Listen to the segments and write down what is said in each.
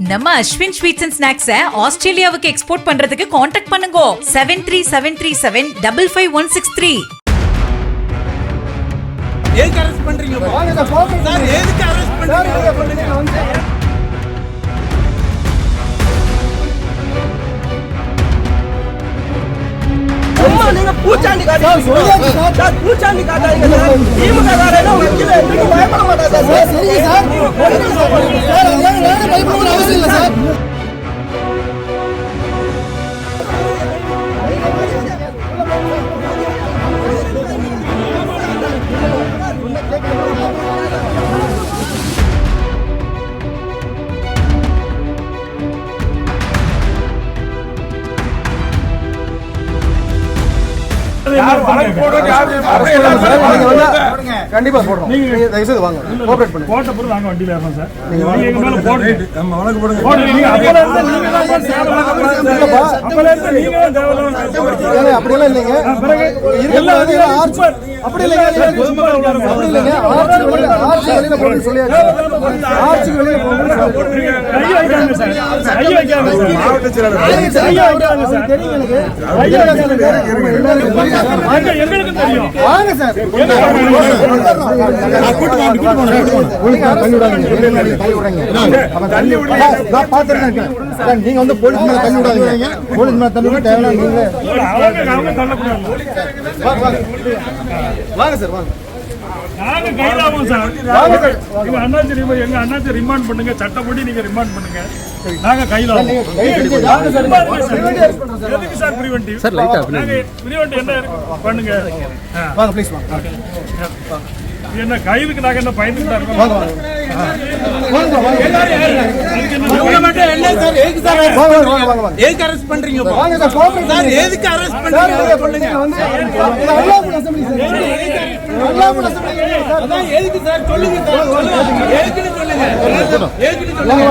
நம்ம Ashwin sweets and snacks ஆஸ்திரேலியாவுக்கு export பண்றதுக்கு கான்டாக்ட் பண்ணுங்க 7373755163. ஏன் அரெஸ்ட் பண்றீங்க? சார் எதுக்கு அரெஸ்ட் பண்றீங்க? அம்மா நீங்க பூச்சாண்டி காட்டுறீங்க சார், பூச்சாண்டி காட்டாதீங்க சார். திமுக காரேனா வக்கீல நீங்க பயப்பட மாட்டாங்க சார். சரிங்க சார், சார் அதெல்லாம் பயப்பட அவசியம் இல்ல சார். கண்டிப்பா போடுறோம். நீங்க தயவு செய்து வாங்க, கோஆபரேட் பண்ணுங்க. போட்ட பொருள் வாங்க வண்டியில ஏறணும் சார். நீங்க எங்க மேல போடுங்க. நம்ம வழக்கு போடுங்க. நீங்க அப்பல இருந்து நீங்க தான் சார் சேவலா. அப்பல இருந்து நீங்க தான் தேவலா. அப்படி எல்லாம் இல்லைங்க. எல்லாம் ஆர்ச் அப்படி இல்லைங்க. அப்படி இல்லைங்க. ஆர்ச் வெளியில போடுங்க சொல்லியாச்சு. ஆர்ச் வெளியில போடுங்க. கை வைக்காங்க சார். கை வைக்காங்க சார். மாவட்ட செயலாளர் கை வைக்காங்க சார். தெரியும் எனக்கு. எங்களுக்கு தெரியும். வாங்க சார். நீங்க வந்து போலீஸ் மேல தள்ளி விடாதீங்க. போலீஸ் மேல தள்ளி விட தேவையான நீங்க வாங்க சார், வாங்க. நாங்க கைதாவோம் சார். எங்க அண்ணாச்சி ரிமாண்ட் பண்ணுங்க, சட்டப்படி நீங்க ரிமாண்ட் பண்ணுங்க. நாங்க கைதாவோம். எதுக்கு சார் பிரிவென்டிவ்? சார் லைட்டா நாங்க பிரிவென்டிவ் என்ன பண்ணுங்க. வாங்க ப்ளீஸ் வாங்க. என்ன கைதுக்கு நாங்க என்ன பயந்துட்டா இருக்கோம்? வாங்க வாங்க. வாங்க வாங்க. இவங்க மட்டும் என்ன சார் எதுக்கு சார் வாங்க வாங்க வாங்க வாங்க. எதுக்கு அரெஸ்ட் பண்றீங்க? வாங்க சார், கோஆபரேட் சார் எதுக்கு அரெஸ்ட் பண்றீங்க சொல்லுங்க. அல்லாஹ் அசெம்பிளி சார். அல்லாஹ் அசெம்பிளி சார். அதான் எதுக்கு சார் சொல்லுங்க சார். சொல்லுங்க. எதுக்குன்னு சொல்லுங்க. எதுக்குன்னு சொல்லுங்க.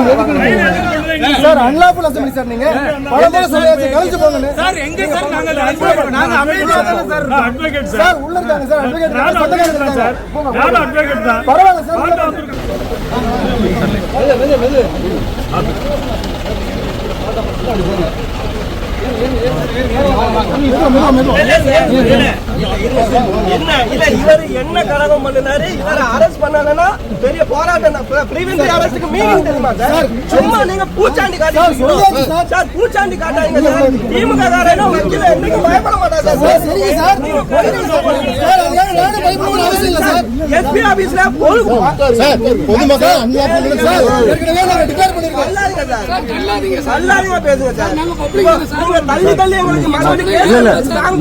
Sir unlawful assembly sir. நீங்க பலமுறை சொல்லியாச்சு, கழிச்சு போங்க சார். எங்க சார் நாங்க அமைதியா தான சார். Advocate sir. சார். உள்ள இருக்காங்க சார், அட்வொகேட் நான் அட்வொகேட் தான் சார். நான் அட்வொகேட் தான். பரவாயில்லை சார். என்ன கலகம் பண்ணாரு? இவர அரெஸ்ட் பண்ணலனா பெரிய போராட்டம். பிரிவென்டிவ் அரெஸ்ட்க்கு மீனிங் தெரியுமா சார்? சும்மா நீங்க பூச்சாண்டி காட்டுறீங்க சார். பூச்சாண்டி காட்டாதீங்க சார். திமுக காரேனா வக்கீல நீங்க பயப்பட மாட்டாங்க சார். சரிங்க சார், நீங்க சார் அதெல்லாம் நானே பயப்பட அவசியம் இல்ல சார். எஸ்பி ஆபீஸ்ல சார் பொதுமக்கள் அன்லாஃபுல் சார். ஏற்கனவே நாங்க டிக்ளேர் பண்ணிருக்கோம். அல்லாதீங்க சார். அல்லாதீங்க பேசுங்க சார். நீங்க தள்ளி தள்ளி உங்களுக்கு மறுபடியும்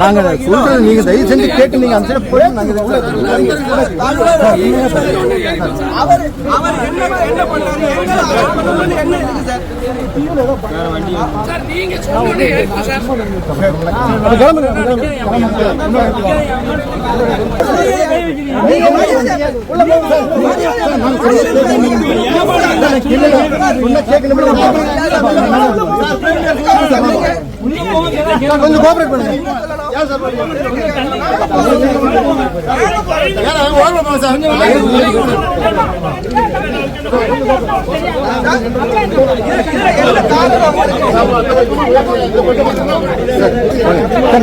நாங்க சொல்றது நீங்க தயவு செஞ்சு கேட்டு நீங்க அந்த சைடு போய் நாங்க அவர் என்ன பண்ணாரு? என்ன இருக்கு சார்? சார் நீங்க சொல்லுங்க சார். உள்ள கொஞ்சம் கோஆபரேட் பண்ணுங்க.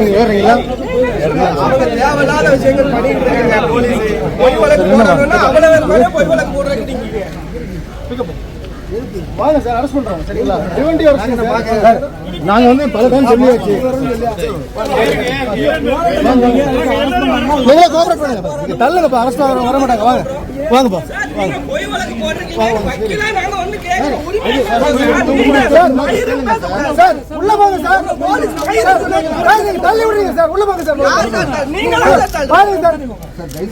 நீங்க ஏறீங்களா? அவங்க தேவையில்லாத விஷயங்கள் பண்ணிட்டு இருக்காங்க. போலீஸ் பொய் வழக்கு போடுறாங்கன்னா அவ்வளவு பொய் வழக்கு போடுறதுக்கு வாங்க சார், அரெஸ்ட் பண்றோம். சரிங்களா? Preventive arrest sir. நாங்க வந்து பல டைம் சொல்லியாச்சு. நீங்க கோஆபரேட் பண்ணுங்க. நீங்க தள்ளுங்க, அரெஸ்ட் வர மாட்டாங்க. வாங்க வாங்கப்பா. நீங்க பொய் வழக்கு போடுறீங்க. வக்கீலா நாங்க வந்து கேக்குறோம். சார் உள்ள போங்க சார். போலீஸ் நீங்க தள்ளி விடுறீங்க சார். உள்ள போங்க சார். நீங்க பாருங்க சார்.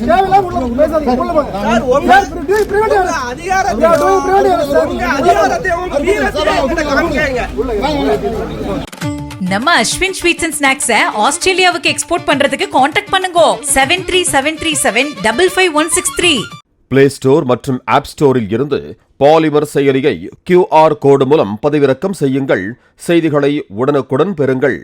தேவையில்லாம உள்ள பேசாதீங்க. உள்ள போங்க சார். உங்க அதிகாரத்தை உங்க வீரத்தை உங்க காமிக்கங்க. நம்ம அஸ்வின் ஸ்வீட்ஸ் அண்ட் ஸ்நாக்ஸ் ஆஸ்திரேலியாவுக்கு எக்ஸ்போர்ட் பண்றதுக்கு கான்டாக்ட் பண்ணுங்க 7373755163. பிளே ஸ்டோர் மற்றும் ஆப் ஸ்டோரில் இருந்து பாலிமர் செயலியை QR கோடு மூலம் பதிவிறக்கம் செய்யுங்கள். செய்திகளை உடனுக்குடன் பெறுங்கள்.